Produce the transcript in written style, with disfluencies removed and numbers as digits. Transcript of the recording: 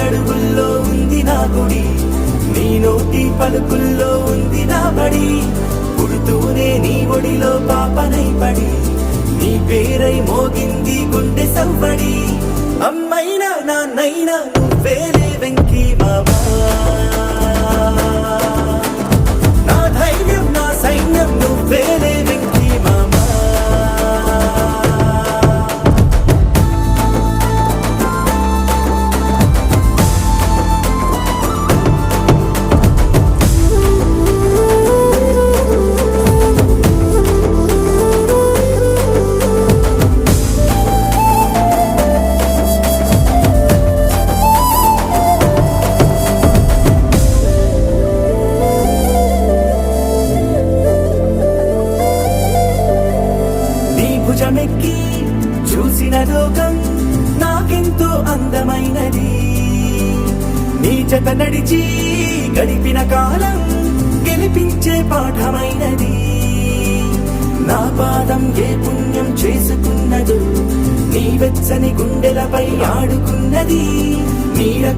అడుగుల్లో ఉంది నా గుడి, నీ నోటి పలుకుల్లో ఉంది నా బడి. పుడుతూనే నీ ఒడిలో పాపనై పడి, నీ పేరై మోగింది గుండె సవ్వడి. అమ్మైనా నాన్నైనా నువ్వేలే వెంకీ మామా, నా ధైర్యం నా సైన్యం నువ్వేలే వెంకీ మామా. భుజమెక్కి చూసిన లోకం నాకెంతో అందమైనది, నీ జత నడిచి గడిపిన కాలం గెలిపించే పాఠమైనది. నా పాదం ఏ పుణ్యం చేసుకున్నదో, నీ వెచ్చని గుండెలపై ఆడుకున్నది. నీ